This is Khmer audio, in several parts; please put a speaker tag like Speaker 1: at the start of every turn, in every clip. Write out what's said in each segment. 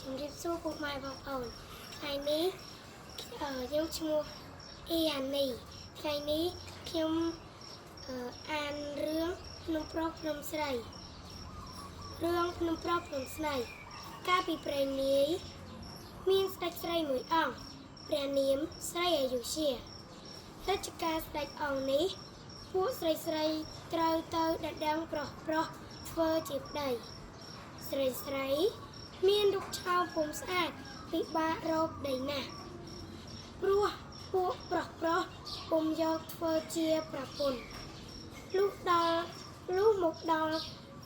Speaker 1: ជំរាបសួរពុកម៉ែបងប្អូនថ្ងៃនេះខ្ញុំឈ្មោះអ៊ីអានីថ្ងៃនេះខ្ញុំអានរឿងភ្នំប្រុសភ្នំស្រីរឿងភ្នំប្រុសភ្នំស្រីកាលពីព្រេងនាយមានស្ដេចស្រីមួយអង្គព្រះនាមស្រីអាយុជារជ្ជកាលស្ដេចអង្គនេះពួកស្រីត្រូវទៅដណ្ដឹងប្រុសធ្វើជាប្តីស្រីមានរូបឆោមពុំស្អាតពិបាករកដីណាស់ព្រោះពួកប្រុសពុំយកធ្វើជាប្រពន្ធលុះមកដល់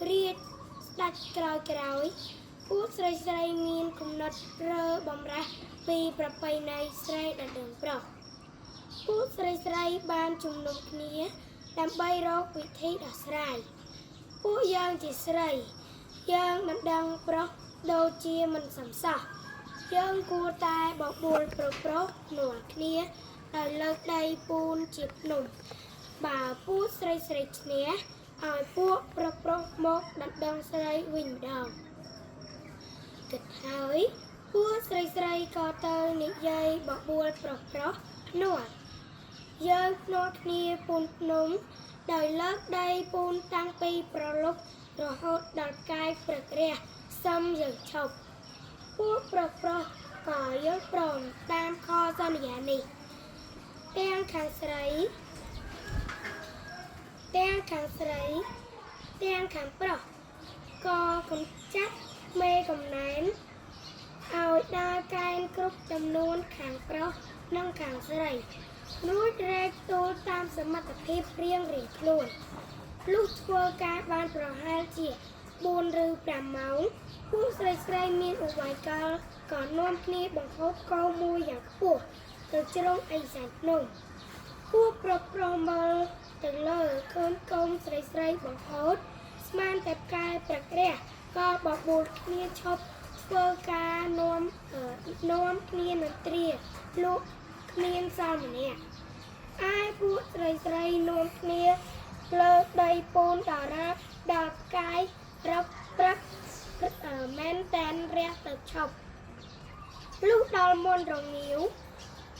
Speaker 1: រាជស្ដេចក្រោយពួកស្រីមានគំនិតរើបំរាស់ពីប្រពៃណីស្រីដណ្ដឹងប្រុសពួកស្រីបានជំនុំគ្នាដើម្បីរកវិធីដោះស្រាយពួកយើងជាស្រីយើងដណ្ដឹងប្រុសដូចជាមិនសំសោះយើងគួរតែបបួលប្រុសនាំគ្នាដោយលើកដៃពូនជាភ្នំបើពួកស្រីឈ្នះឲ្យពួកប្រុសមកដណ្ដឹងស្រីវិញម្ដងគិតហើយពួកស្រីក៏ទៅនិយាយបបួលប្រុសនាំយើងភ្នាល់គ្នាពូនភ្នំដោយលើកដៃពូនតាំងពីប្រលប់រហូតដល់កាយព្រឹករះសំយើងឈប់ពួកប្រុសក៏យល់ព្រមតាមខសន្យានេះទាំងខាងស្រីទាំងខាងប្រុសក៏កំចាត់មេកំណែនឲ្យដើរកែនគ្រប់ចំនួនខាងប្រុសនិងខាងស្រីរួចរែកទូលតាមសមត្ថភាពរៀងខ្លួនលុះធ្វើការបានប្រហែលជា4 ឬ 5 ម៉ោងពួកស្រីមានឧបាយកលក៏នាំគ្នាបង្ហូតកោមួយយ៉ាងខ្ពស់ទៅជ្រុងឯសាច់ភ្នំពួកប្រុសមើលទៅលើឃើញកូនស្រីបង្ហូតស្មានតែផ្កាយព្រឹករះក៏បបួលគ្នាឈប់ធ្វើការនាំគ្នានន្ទ្រាលក់គ្មានសល់ម្នាក់ឯពួកស្រីនាំគ្នាលើដីពូនដល់ផ្កាយព្រឹកមែនតែនរះទៅឈប់លុះដល់មុនរងាវ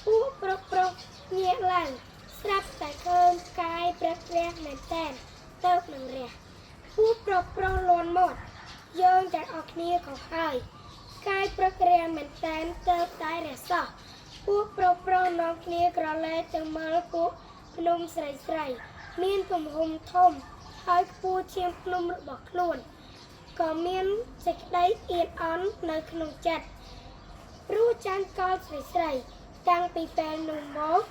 Speaker 1: ពួកប្រុសងាកឡើងស្រាប់តែឃើញផ្កាយព្រឹករះមែនតែនទៅនឹងរះពួកប្រុសលន់មាត់យើងទាំងអស់គ្នាក៏ហើយផ្កាយព្រឹករះមែនតែនទៅតែរះសោះពួកប្រុសនាំគ្នាក្រឡេកទៅមើលពួកភ្នំស្រីមានទំហំធំហើយខ្ពស់ជាងភ្នំរបស់ខ្លួនក៏មានសេចក្តីអៀនអន់នៅក្នុងចិត្តព្រោះចាំកលស្រីតាំងពីពេលនោះមក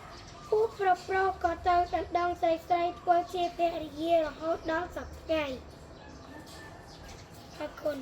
Speaker 1: ពួកប្រុសក៏ទៅដណ្ដឹងស្រីធ្វើជាភរិយារហូតដល់សព្វថ្ងៃអរគុណ